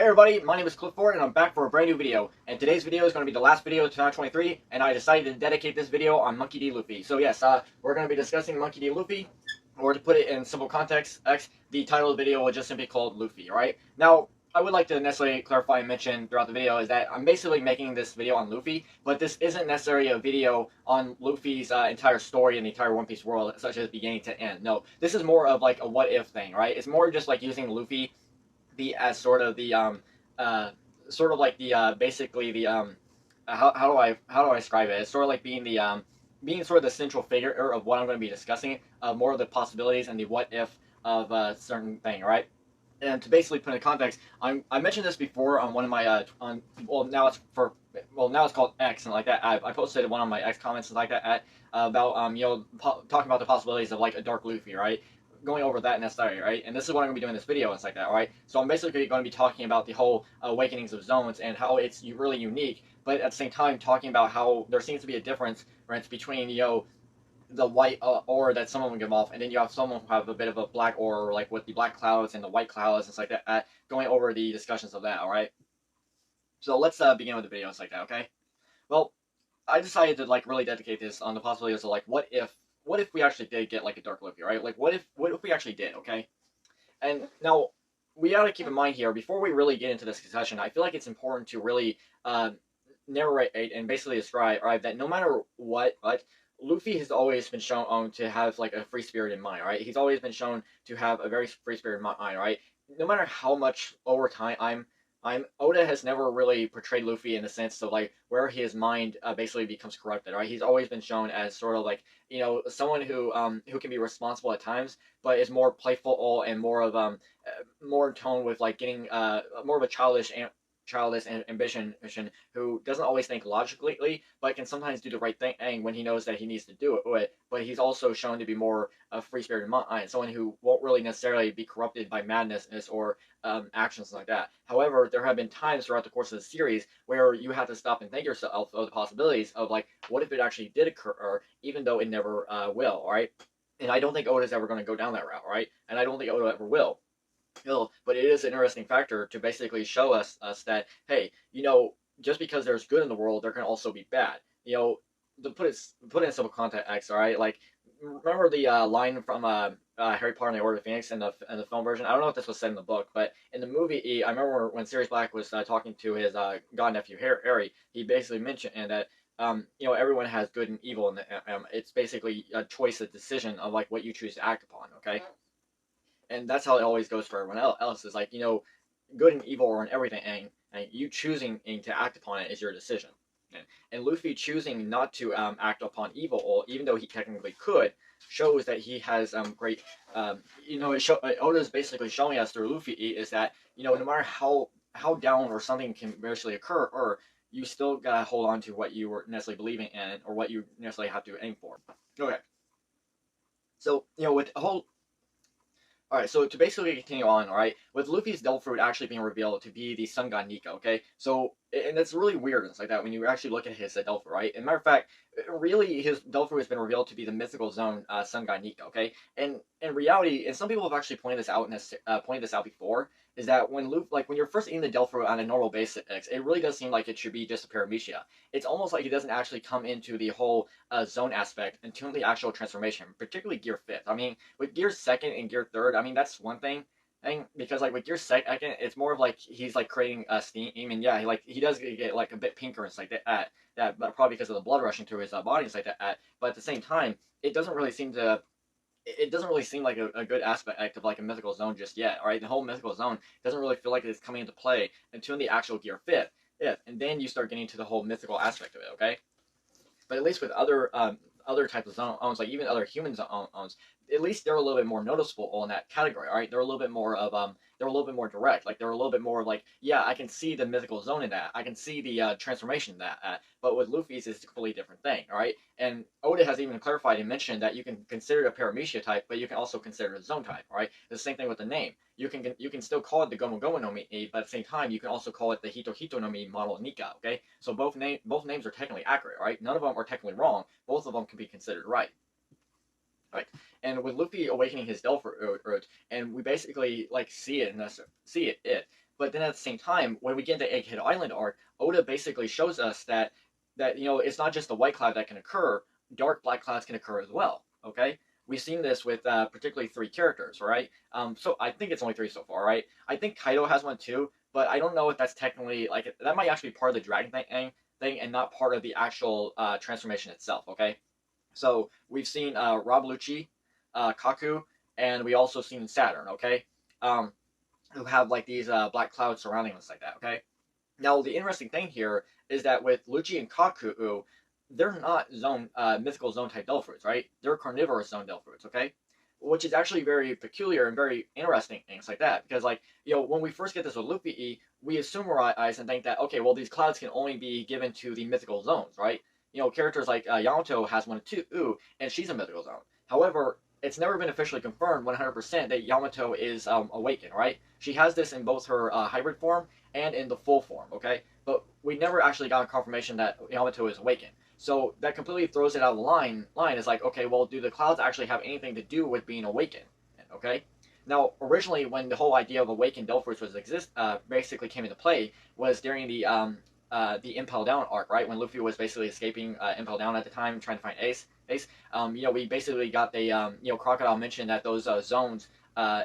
everybody, my name is Clifford and I'm back for a brand new video. And today's video is going to be the last video of 2023, and I decided to dedicate this video on Monkey D. Luffy. So yes, we're going to be discussing Monkey D. Luffy, or to put it in simple context, the title of the video will just simply called Luffy, alright? Now, I would like to necessarily clarify and mention throughout the video is that I'm basically making this video on Luffy, but this isn't necessarily a video on Luffy's entire story in the entire One Piece world, such as beginning to end. No, this is more of like a what if thing, right? It's more just like using Luffy as sort of the basically the how do I describe it? It's sort of like being the being sort of the central figure of what I'm going to be discussing, more of the possibilities and the what if of a certain thing, right? And to basically put in context, I mentioned this before on one of my now it's called X and like that. I posted one on my X comments and like that about talking about the possibilities of like a Dark Luffy, right? Going over that necessarily, right? And this is what I'm going to be doing in this video and stuff like that, right? So I'm basically going to be talking about the whole awakenings of zones and how it's really unique, but at the same time talking about how there seems to be a difference, right, between, the white aura that someone would give off, and then you have someone who have a bit of a black aura, like with the black clouds and the white clouds and stuff like that, going over the discussions of that, alright? So let's begin with the video and stuff like that, okay? Well, I decided to like really dedicate this on the possibilities of like what if we actually did get like a Dark Luffy, right? Like what if we actually did, okay? And now we gotta keep in mind here, before we really get into this discussion, I feel like it's important to really narrate and basically describe, right, that no matter what, Luffy has always been shown to have like a free spirit in mind, right? He's always been shown to have a very free spirit in mind, right? No matter how much over time Oda has never really portrayed Luffy in the sense of like where his mind basically becomes corrupted, right? He's always been shown as sort of like, someone who can be responsible at times, but is more playful and more of more in tone with like getting more of a childish ambition, who doesn't always think logically, but can sometimes do the right thing when he knows that he needs to do it. But he's also shown to be more free spirited mind, someone who won't really necessarily be corrupted by madness or actions like that. However, there have been times throughout the course of the series where you have to stop and think yourself of the possibilities of like, what if it actually did occur, even though it never will, right? And I don't think Oda's ever going to go down that route, right? And I don't think Oda ever will. But it is an interesting factor to basically show us that, hey, just because there's good in the world, there can also be bad. To put it in simple context, all right? Like, remember the line from Harry Potter and the Order of the Phoenix in the film version? I don't know if this was said in the book, but in the movie, I remember when Sirius Black was talking to his god nephew Harry, he basically mentioned that everyone has good and evil, and it's basically a choice, a decision of like what you choose to act upon. Okay. And that's how it always goes for everyone else. Is like, good and evil are in everything, and you choosing to act upon it is your decision. And Luffy choosing not to act upon evil, even though he technically could, shows that he has great. Oda's basically showing us through Luffy is that no matter how down or something can eventually occur, or you still gotta hold on to what you were necessarily believing in, or what you necessarily have to aim for. Okay. So with the whole. Alright, so to basically continue on, alright, with Luffy's Devil Fruit actually being revealed to be the Sun God Nika, okay? So, and it's really weird, it's like that when you actually look at his Devil Fruit, right? And matter of fact, really, his Devil Fruit has been revealed to be the mythical zone Sun God Nika, okay? And in reality, and some people have actually pointed this out before, is that when you're first eating the Devil Fruit on a normal basis, it really does seem like it should be just a paramecia. It's almost like it doesn't actually come into the whole zone aspect until the actual transformation, particularly Gear 5th. I mean, with Gear 2nd and Gear 3rd, I mean, that's one thing, because like with Gear 2nd, it's more of like he's like creating steam, and yeah, he does get like a bit pinker and like that, but probably because of the blood rushing through his body and like that. But at the same time, it doesn't really seem like a good aspect of like a mythical zone just yet, right? The whole mythical zone doesn't really feel like it's coming into play until the actual Gear 5th, and then you start getting to the whole mythical aspect of it, okay? But at least with other types of zones, like even other human zones, at least they're a little bit more noticeable in that category, all right? They're a little bit more direct. Like they're a little bit more like, yeah, I can see the mythical zone in that. I can see the transformation in that. But with Luffy's, it's a completely different thing, all right? And Oda has even clarified and mentioned that you can consider it a paramecia type, but you can also consider it a zone type, all right? The same thing with the name. You can still call it the Gomu Gomu no Mi, but at the same time, you can also call it the Hito Hito no Mi model Nika, okay? So both names are technically accurate, right? None of them are technically wrong. Both of them can be considered right. Right, and with Luffy awakening his Devil Fruit, and we basically like see it, But then at the same time, when we get into Egghead Island arc, Oda basically shows us that it's not just the white cloud that can occur; dark black clouds can occur as well. Okay, we've seen this with particularly three characters, right? So I think it's only three so far, right? I think Kaido has one too, but I don't know if that's technically like that might actually be part of the dragon thing and not part of the actual transformation itself. Okay, so we've seen Rob Lucci, Kaku, and we also seen Saturn. Okay, um, who have like these black clouds surrounding us like that. Okay, now the interesting thing here is that with Lucci and Kaku, they're not mythical zone type Delphoids, right? They're carnivorous zone Delphoids. Okay, which is actually very peculiar and very interesting things like that because like when we first get this with Luffy, we assume our eyes and think that okay, well these clouds can only be given to the mythical zones, right? Characters like Yamato has one too, and she's a mythical zone. However, it's never been officially confirmed 100% that Yamato is awakened, right? She has this in both her hybrid form and in the full form, okay? But we never actually got a confirmation that Yamato is awakened. So that completely throws it out of the line. It's like, okay, well, do the clouds actually have anything to do with being awakened? Okay? Now, originally, when the whole idea of awakened Delphos basically came into play, was during the Impel Down arc, right? When Luffy was basically escaping Impel Down at the time, trying to find Ace. We basically got the Crocodile mentioned that those zones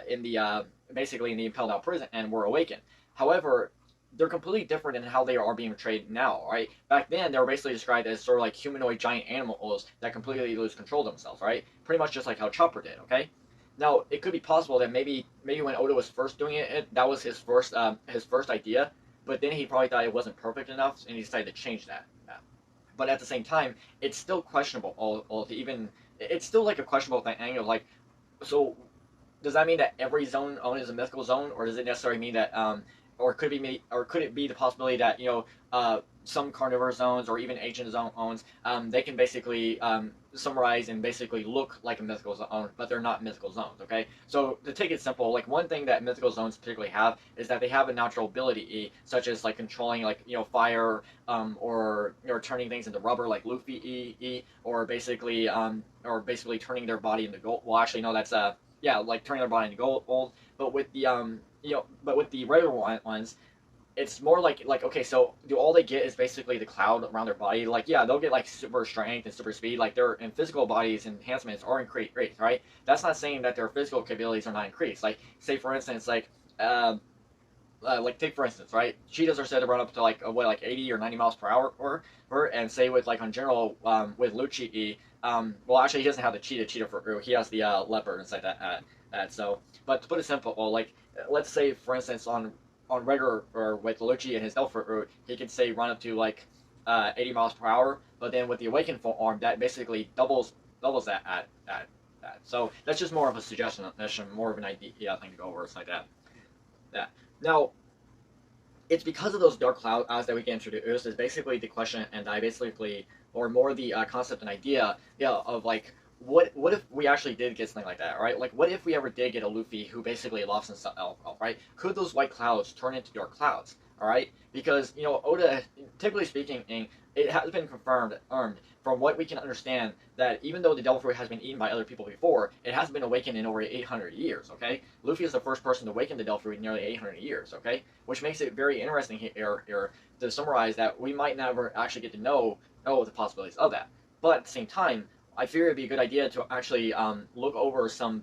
in the basically in the Impel Down prison and were awakened. However, they're completely different in how they are being portrayed now, right? Back then, they were basically described as sort of like humanoid giant animals that completely lose control of themselves, right? Pretty much just like how Chopper did, okay? Now, it could be possible that maybe when Oda was first doing it, that was his first idea, but then he probably thought it wasn't perfect enough, and he decided to change that. But at the same time, it's still questionable. All to even, it's still like a questionable thing of like, so does that mean that every zone owned is a mythical zone, or does it necessarily mean that or could it be the possibility that some carnivore zones or even ancient zones they can basically summarize and basically look like a mythical zone, but they're not mythical zones. Okay, so to take it simple, like one thing that mythical zones particularly have is that they have a natural ability, such as like controlling like fire or turning things into rubber like Luffy or basically turning their body into gold. Well, actually, no, that's yeah, like turning their body into gold. But with the but with the regular ones, it's more like okay, so do all they get is basically the cloud around their body? Like yeah, they'll get like super strength and super speed, like their in physical bodies enhancements are increased, right? That's not saying that their physical capabilities are not increased. Like say for instance, like take for instance, right? Cheetahs are said to run up to like 80 or 90 miles per hour, and say with like on general with Lucci, well actually he doesn't have the cheetah for he has the leopard and stuff like that. So, but to put it simple, well, like let's say for instance on regular or with Lucci and his Delphi route, he could say run up to like 80 miles per hour, but then with the awakened full arm, that basically doubles that at that. So that's just more of a suggestion, more of an idea thing to go over, it's like that. Yeah. Now, it's because of those dark clouds that we get introduced is basically the question, and I basically, or more the concept and idea, of like, what if we actually did get something like that, right? Like, what if we ever did get a Luffy who basically lost himself, right? Could those white clouds turn into dark clouds, all right? Because, Oda, typically speaking, it has been confirmed, from what we can understand, that even though the Devil Fruit has been eaten by other people before, it hasn't been awakened in over 800 years, okay? Luffy is the first person to awaken the Devil Fruit in nearly 800 years, okay? Which makes it very interesting here to summarize that we might never actually get to know the possibilities of that. But at the same time, I fear it'd be a good idea to actually look over some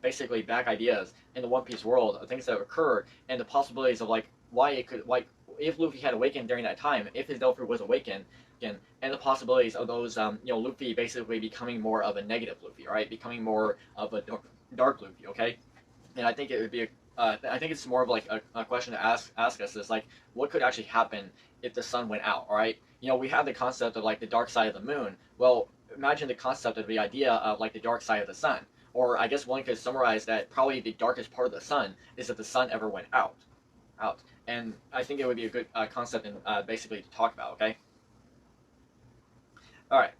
basically back ideas in the One Piece world of things that have occurred and the possibilities of like why it could if Luffy had awakened during that time, if his Delphi was awakened again, and the possibilities of those Luffy basically becoming more of a negative Luffy, right? Becoming more of a dark Luffy, okay? And I think it would be I think it's more of like a question to ask us is like what could actually happen if the sun went out, all right? We have the concept of like the dark side of the moon. Well, imagine the concept of the idea of like the dark side of the sun. Or I guess one could summarize that probably the darkest part of the sun is if the sun ever went out. And I think it would be a good concept and basically to talk about. Okay. All right.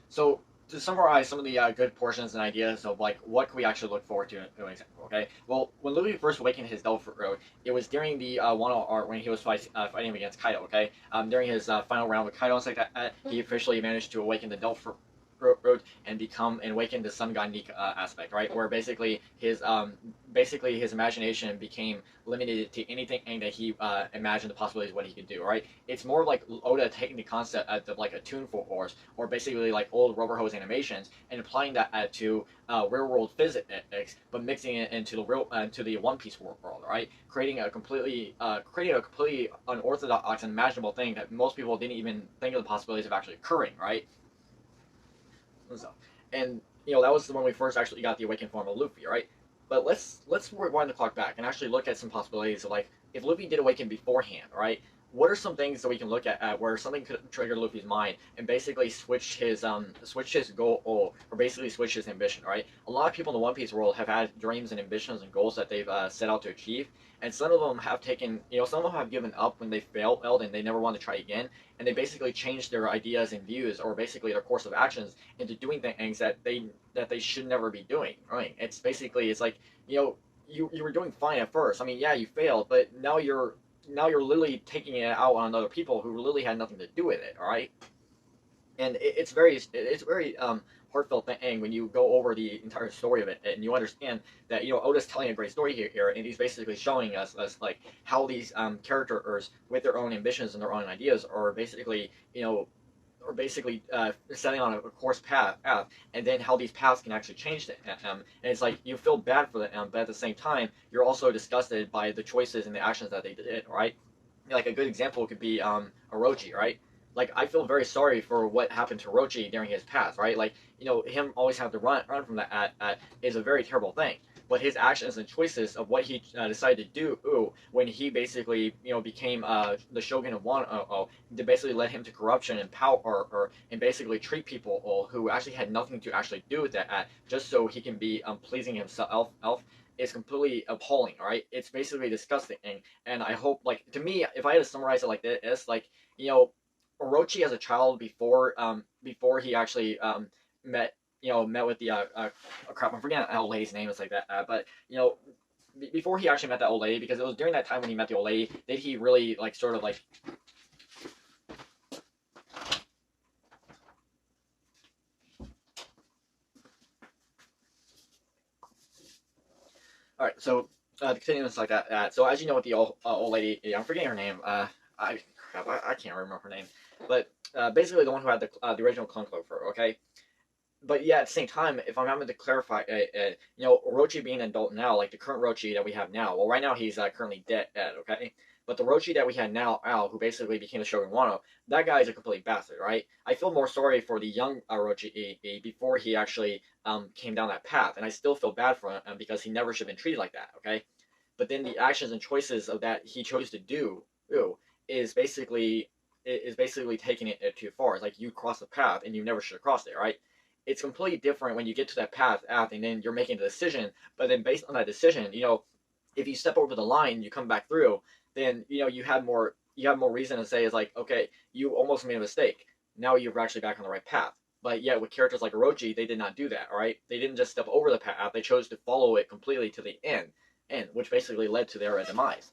So to summarize some of the good portions and ideas of like what can we actually look forward to in an example. Okay. Well, when Luffy first awakened his Delphi Road, it was during the Wano arc when he was fighting against Kaido. Okay. During his final round with Kaido and stuff like that, he officially managed to awaken the Delphi road and become and awaken the sun god Nika aspect, right? Where basically his imagination became limited to anything that he imagined the possibilities of what he could do, right? It's more like Oda taking the concept of like a tune force, or basically like old rubber hose animations, and applying that to real world physics, but mixing it into the real into the One Piece world, right? Creating a completely unorthodox and imaginable thing that most people didn't even think of the possibilities of actually occurring, right? So, and that was when we first actually got the awakened form of Luffy, right? But let's rewind the clock back and actually look at some possibilities of like if Luffy did awaken beforehand, right? What are some things that we can look at where something could trigger Luffy's mind and basically switch his goal or basically switch his ambition, right? A lot of people in the One Piece world have had dreams and ambitions and goals that they've set out to achieve, and some of them have taken some of them have given up when they failed and they never want to try again, and they basically changed their ideas and views or basically their course of actions into doing things that they should never be doing, right? It's like you were doing fine at first. I mean, yeah, you failed, but now you're literally taking it out on other people who literally had nothing to do with it. All right, and it's very heartfelt thing when you go over the entire story of it and you understand that Oda's telling a great story here, and he's basically showing us like how these characters with their own ambitions and their own ideas are basically setting on a course path, and then how these paths can actually change them. And it's like you feel bad for them, but at the same time, you're also disgusted by the choices and the actions that they did, right? Like a good example could be Orochi, right? Like I feel very sorry for what happened to Orochi during his past, right? Like him always having to run from that is a very terrible thing. But his actions and choices of what he decided to do when he basically became the shogun of Wano, to basically led him to corruption and power, and basically treat people who actually had nothing to actually do with that just so he can be pleasing himself. Is completely appalling, right? It's basically disgusting, and I hope, like, to me, if I had to summarize it like this, it's like Orochi as a child before he actually met with the crap, I'm forgetting that old lady's name. It's like that, but before he actually met that old lady, because it was during that time when he met the old lady did he really like sort of like. All right, so continuing like that. So as you know, with the old lady, I'm forgetting her name. I can't remember her name, but basically the one who had the original clone clover. Okay, but yeah, at the same time, if I'm having to clarify, Orochi being an adult now, like the current Orochi that we have now. Well, right now he's currently dead. Okay, but the Orochi that we had now, Al, who basically became the Shogun Wano, that guy is a complete bastard, right? I feel more sorry for the young Orochi before he actually came down that path, and I still feel bad for him because he never should have been treated like that. Okay, but then the actions and choices of that he chose to do is basically taking it too far. It's like you cross the path and you never should have crossed it, right? It's completely different when you get to that path and then you're making a decision, but then based on that decision, if you step over the line, you come back through, then you have more reason to say is like, okay, you almost made a mistake. Now you're actually back on the right path. But yet with characters like Orochi, they did not do that. All right, they didn't just step over the path; they chose to follow it completely to the end, which basically led to their demise.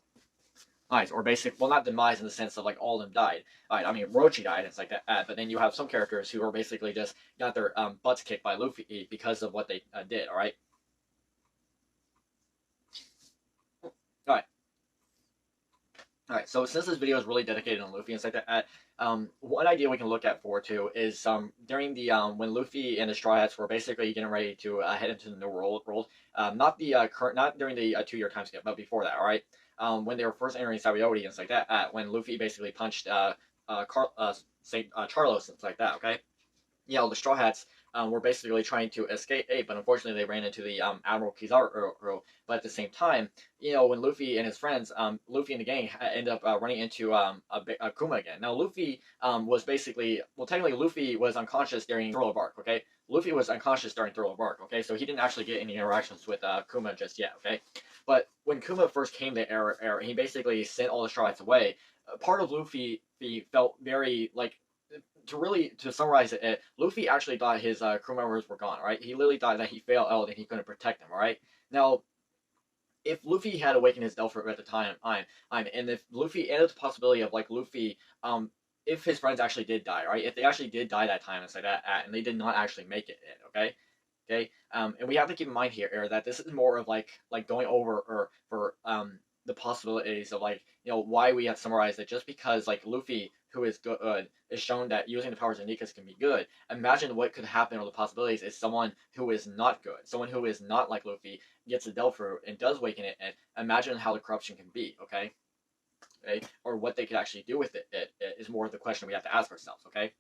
Nice, or basic, well, not demise in the sense of like all of them died. Right, I mean, Rochi died, it's like that. But then you have some characters who are basically just got their butts kicked by Luffy because of what they did. All right. All right. All right. So since this video is really dedicated on Luffy and stuff like that, one idea we can look at for too is during the when Luffy and the Straw Hats were basically getting ready to head into the new world, not the current, not during the 2 year time skip, but before that. All right. When they were first entering Sabaody and stuff like that, when Luffy basically punched Saint Charlos and stuff like that. Okay. Yeah, the Straw Hats were basically trying to escape, but unfortunately they ran into the Admiral Kizaru. But at the same time, when Luffy and his friends, Luffy and the gang end up running into Kuma again. Now Luffy was basically, well, technically Luffy was unconscious during Thriller Bark. Okay, Luffy was unconscious during Thriller Bark. Okay, so he didn't actually get any interactions with Kuma just yet. Okay, but when Kuma first came to Air, he basically sent all the Straw Hats away. Part of Luffy felt very like to summarize it, Luffy actually thought his crew members were gone, right? He literally thought that he failed out and he couldn't protect them, all right? Now, if Luffy had awakened his Delphi at the time, and if Luffy, and it's a possibility of like Luffy if his friends actually did die, right? If they actually did die that time and say that, and they did not actually make it, okay? Okay, and we have to keep in mind here that this is more of like going over or for the possibilities of like why we have summarized it. Just because like Luffy, who is good, is shown that using the powers of Nika's can be good. Imagine what could happen, or the possibilities is someone who is not good, someone who is not like Luffy, gets the Devil Fruit and does waken it, and imagine how the corruption can be. Okay, okay, or what they could actually do with it is more of the question we have to ask ourselves. Okay.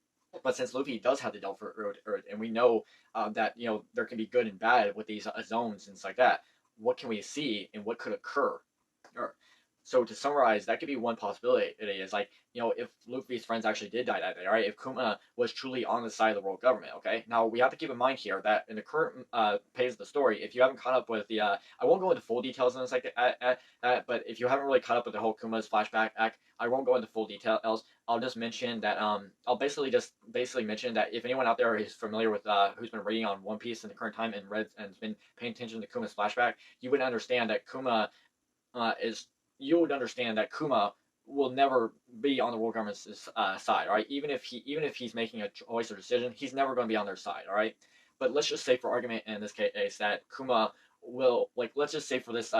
But since Luffy does have the Delph Road, and we know that there can be good and bad with these zones and things like that, what can we see and what could occur? Or, so to summarize, that could be one possibility. It is like if Luffy's friends actually did die that day, right? If Kuma was truly on the side of the world government, okay. Now we have to keep in mind here that in the current phase of the story, if you haven't caught up with the, I won't go into full details in a second, but if you haven't really caught up with the whole Kuma's flashback act, I won't go into full details. I'll just mention that I'll basically mention that if anyone out there is familiar with who's been reading on One Piece in the current time and read and has been paying attention to Kuma's flashback, you would understand that is you would understand that Kuma will never be on the world government's side, all right? Even if he's making a choice or decision, he's never going to be on their side, all right? But let's just say for argument in this case that Kuma will let's just say for this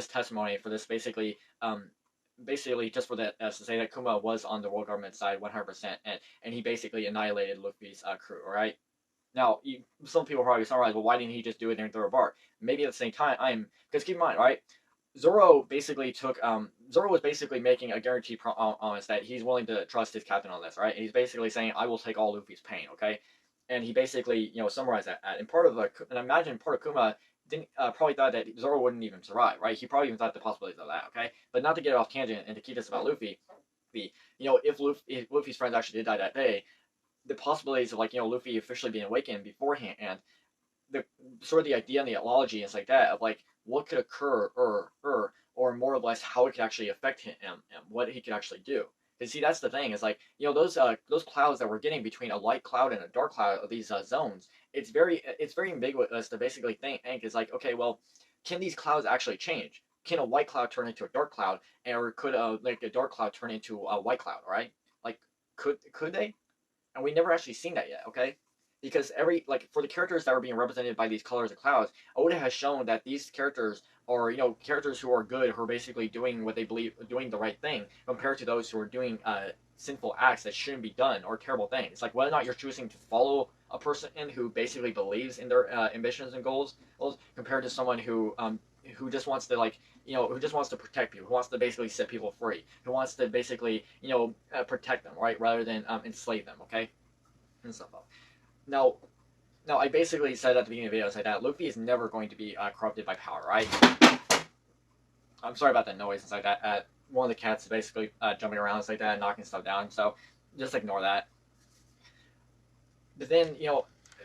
testimony for this basically just for that to say that Kuma was on the world government side 100%, and he basically annihilated Luffy's crew. All right. Now, some people probably summarize, well, why didn't he just do it during Thorough Bark? Maybe at the same time, because keep in mind, right? Zoro was basically making a guarantee promise that he's willing to trust his captain on this, right? And he's basically saying, I will take all Luffy's pain, okay? And he basically, summarized that. And and imagine part of Kuma didn't probably thought that Zoro wouldn't even survive, right? He probably even thought the possibilities of that, okay? But not to get off tangent and to keep this about Luffy, if Luffy's friends actually did die that day, the possibilities of Luffy officially being awakened beforehand, and the sort of the idea and the analogy and stuff like that of like what could occur or more or less how it could actually affect him and what he could actually do. Because see, that's the thing is like those clouds that we're getting between a light cloud and a dark cloud of these zones. It's very ambiguous to basically think is like, okay, well, can these clouds actually change? Can a white cloud turn into a dark cloud, or could a dark cloud turn into a white cloud? Right? Like, could they? And we never actually seen that yet. Okay, because for the characters that are being represented by these colors of clouds, Oda has shown that these characters are characters who are good, who are basically doing what they believe, doing the right thing, compared to those who are doing sinful acts that shouldn't be done or terrible things. Like whether or not you're choosing to follow a person who basically believes in their ambitions and goals, compared to someone who just wants to who just wants to protect people, who wants to basically set people free, who wants to basically protect them, right, rather than enslave them, okay, and stuff. Now, I basically said at the beginning of the video, that Luffy is never going to be corrupted by power, right? I'm sorry about that noise and like that. One of the cats is basically jumping around and like that, and knocking stuff down, so just ignore that. But then,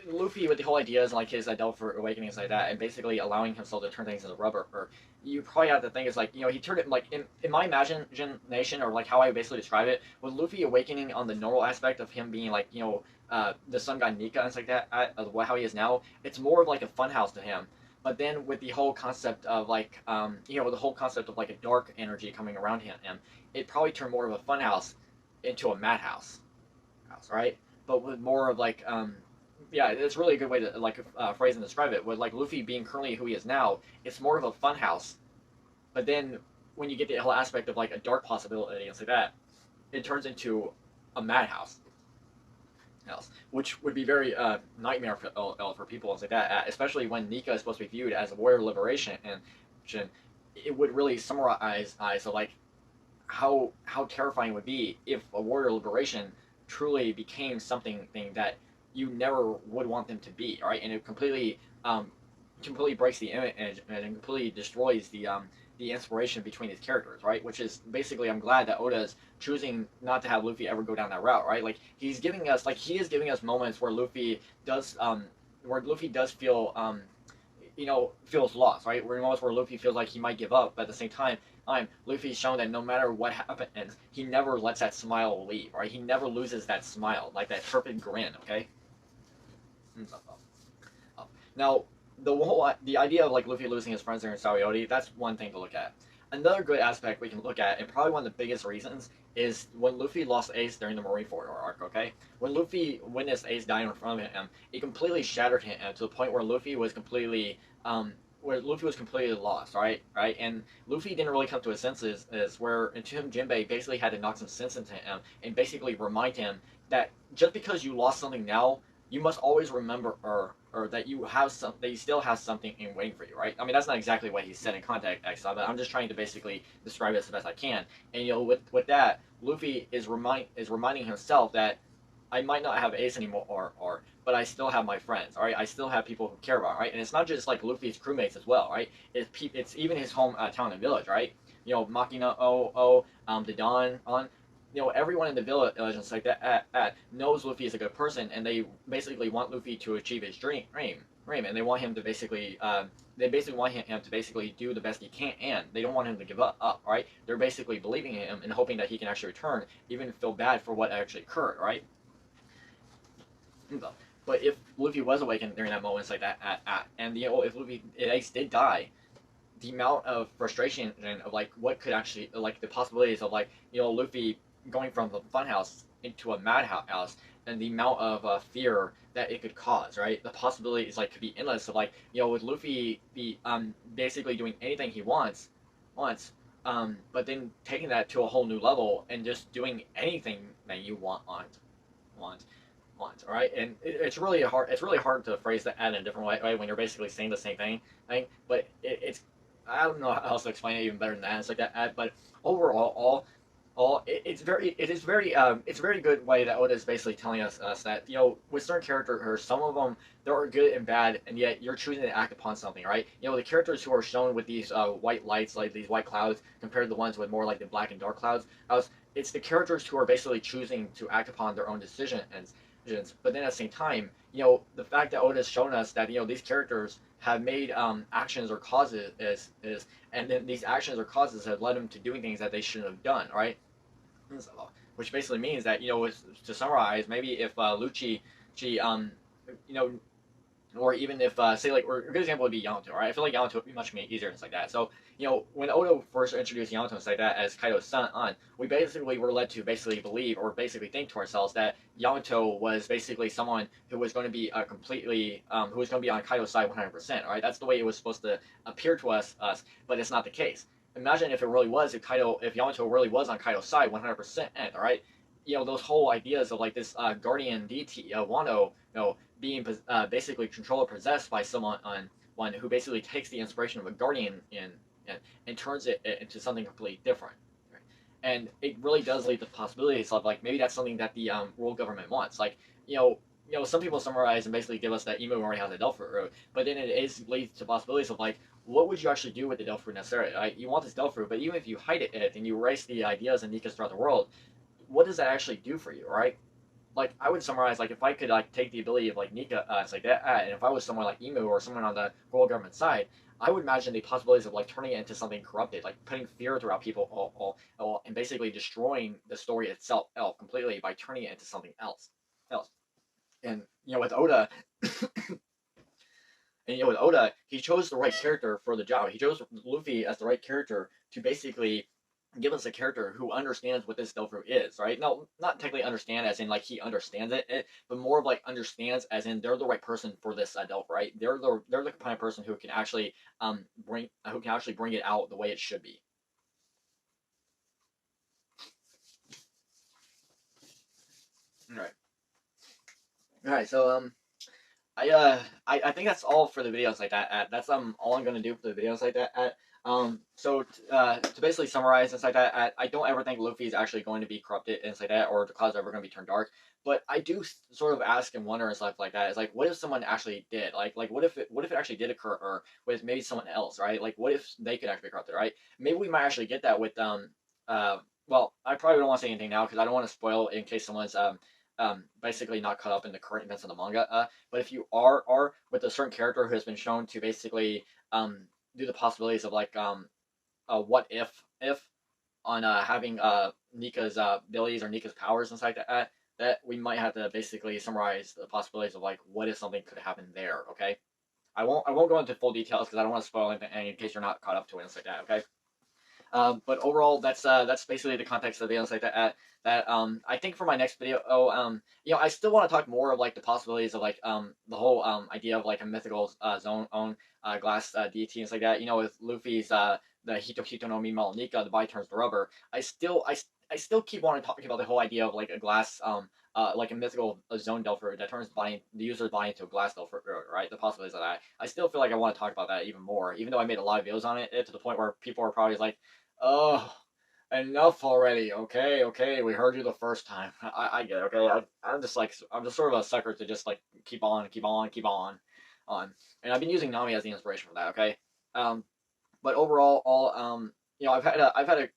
Luffy with the whole idea is like his Delph awakening and like that, and basically allowing himself to turn things into rubber. Or you probably have to think is like, he turned it like in my imagination, or like how I basically describe it, with Luffy awakening on the normal aspect of him being like, the sun god Nika and like that, how he is now, it's more of like a funhouse to him. But then with the whole concept of like, the whole concept of like a dark energy coming around him, it probably turned more of a funhouse into a madhouse, right? But with more of like, yeah, it's really a good way to phrase and describe it. With like Luffy being currently who he is now, it's more of a funhouse. But then when you get the whole aspect of like a dark possibility and like that, it turns into a madhouse. Which would be very nightmare for people and like that, especially when Nika is supposed to be viewed as a warrior liberation, and it would really summarize like how terrifying it would be if a warrior liberation truly became something that you never would want them to be, right? And it completely breaks the image and completely destroys the inspiration between these characters, right? Which is basically, I'm glad that Oda's choosing not to have Luffy ever go down that route, right? Like he is giving us moments where Luffy does feel feels lost, right? Where moments where Luffy feels like he might give up, but at the same time, Luffy's shown that no matter what happens, he never lets that smile leave, right? He never loses that smile, like that perfect grin, okay? Now, the idea of like Luffy losing his friends during Sabaody, that's one thing to look at. Another good aspect we can look at, and probably one of the biggest reasons, is when Luffy lost Ace during the Marineford arc. Okay, when Luffy witnessed Ace dying in front of him, it completely shattered him to the point where Luffy was completely lost. Right, and Luffy didn't really come to his senses, is where into him Jinbei basically had to knock some sense into him and basically remind him that just because you lost something now, you must always remember, or that you still have something in waiting for you, right? I mean, that's not exactly what he said in context, but I'm just trying to basically describe it as best I can. And with that, Luffy is reminding himself that I might not have Ace anymore, but I still have my friends, all right? I still have people who care about, right? And it's not just like Luffy's crewmates as well, right? It's even his home town and village, right? Makina, the Don, on, everyone in the village and like that knows Luffy is a good person, and they basically want Luffy to achieve his dream, and they want him to basically do the best he can, and they don't want him to give up, right? They're basically believing in him and hoping that he can actually return, even feel bad for what actually occurred, right? But if Luffy was awakened during that moment, it's like that, and if Ace did die, the amount of frustration of like what could actually like the possibilities of like Luffy going from the funhouse into a madhouse, and the amount of fear that it could cause, right? The possibilities like could be endless of like with Luffy be basically doing anything he wants, but then taking that to a whole new level and just doing anything that you want all right, and it's really hard to phrase that in a different way, right? When you're basically saying the same thing, but it's I don't know how else to explain it even better than that. It's like that, but overall, it's a very good way that Oda is basically telling us that with certain characters, some of them they are good and bad, and yet you're choosing to act upon something, right? The characters who are shown with these white lights, like these white clouds, compared to the ones with more like the black and dark clouds. It's the characters who are basically choosing to act upon their own decisions. But then at the same time, the fact that Oda has shown us that these characters have made actions or causes and then these actions or causes have led them to doing things that they shouldn't have done, right? Which basically means that to summarize, maybe if Lucci, she you know or even if say like or a good example would be Yamato, right? I feel like Yamato would be much easier and like that. So when Oda first introduced Yamato and like that as Kaido's son, we basically were led to basically believe or basically think to ourselves that Yamato was basically someone who was going to be completely who was going to be on Kaido's side 100%. Right? That's the way it was supposed to appear to us, but it's not the case. Imagine if it really was if Yamato really was on Kaido's side 100%. All right. Those whole ideas of like this guardian deity Wano, being basically controlled or possessed by someone on one who basically takes the inspiration of a guardian and turns it into something completely different. Right? And it really does lead to possibilities of like maybe that's something that the world government wants. Like some people summarize and basically give us that Emu already has a Delphi root, but then it leads to possibilities of like what would you actually do with the Delphi necessarily? Right? You want this Delphi, but even if you hide it and you erase the ideas and Nikas throughout the world, what does that actually do for you, right? Like I would summarize like if I could like take the ability of like Nika, it's like that, and if I was someone like Emu or someone on the world government side, I would imagine the possibilities of like turning it into something corrupted, like putting fear throughout people, and basically destroying the story itself completely by turning it into something else. And with Oda, with Oda, he chose the right character for the job. He chose Luffy as the right character to basically give us a character who understands what this Delphi is, right? No, not technically understand as in like he understands but more of like understands as in they're the right person for this Delphi, right? They're the kind of person who can actually bring it out the way it should be. All right. So I think that's all for the videos like that. That's all I'm gonna do for the videos like that. To basically summarize and like that, I don't ever think Luffy is actually going to be corrupted and like that, or the clouds are ever going to be turned dark. But I do sort of ask and wonder and stuff like that. It's like, what if someone actually did? Like what if it actually did occur, or with maybe someone else, right? Like, what if they could actually be corrupted, right? Maybe we might actually get that with Well, I probably don't want to say anything now because I don't want to spoil in case someone's basically not caught up in the current events of the manga. But if you are with a certain character who has been shown to basically do the possibilities of like what if on having Nika's abilities or Nika's powers and stuff like that we might have to basically summarize the possibilities of like what if something could happen there. Okay, I won't go into full details because I don't want to spoil anything in case you're not caught up to it and stuff like that. Okay. But overall, that's basically the context of the videos like that. I think for my next video, I still want to talk more of like the possibilities of like the whole idea of like a mythical zone own glass deity and stuff like that. With Luffy's the Hito Hito no Mimao Nika, the body turns to rubber. I still keep wanting to talk about the whole idea of like a glass like a mythical zone Delpher that turns the user's body into a glass Delpher, right? The possibilities of that. I still feel like I want to talk about that even more, even though I made a lot of videos on it to the point where people are probably like, oh, enough already. Okay, we heard you the first time. I get it. Okay, I'm just sort of a sucker to just like keep on. And I've been using Nami as the inspiration for that. Okay, but overall, I've had a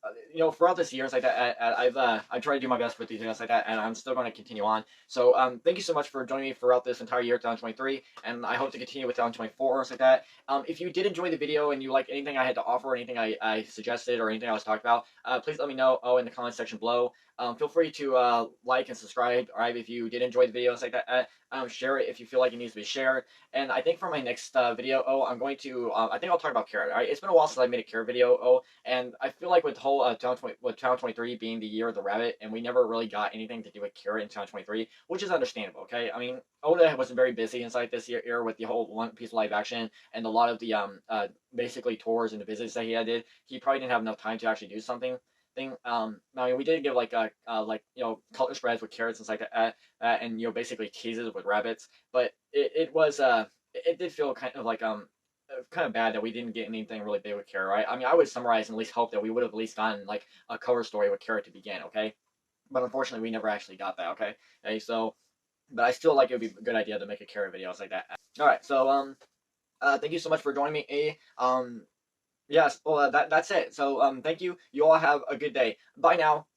throughout this year, it's like that. I've tried to do my best with these videos like that, and I'm still going to continue on. So thank you so much for joining me throughout this entire year, 2023, and I hope to continue with 2024 and like that. If you did enjoy the video and you like anything I had to offer, anything I suggested, or anything I was talking about, please let me know in the comment section below. Feel free to like and subscribe, alright, if you did enjoy the video and like that. Share it if you feel like it needs to be shared. And I think for my next video, I'm going to, I think I'll talk about carrot. Alright, it's been a while since I made a carrot video, and I feel like with the whole 2023 being the year of the rabbit, and we never really got anything to do with carrot in 2023, which is understandable. Okay, I mean, Oda was very busy inside this year with the whole One Piece live action and a lot of the basically tours and the visits that he did. He probably didn't have enough time to actually do something. I mean, we did give like color spreads with carrots and like that, and basically teases with rabbits, but it did feel kind of bad that we didn't get anything really big with Carrot, right? I mean, I would summarize and at least hope that we would have at least gotten like a cover story with Carrot to begin, okay? But unfortunately, we never actually got that, okay? So, but I still like it would be a good idea to make a Carrot video like that. All right, so thank you so much for joining me. Yes, well, that's it. So thank you. You all have a good day. Bye now.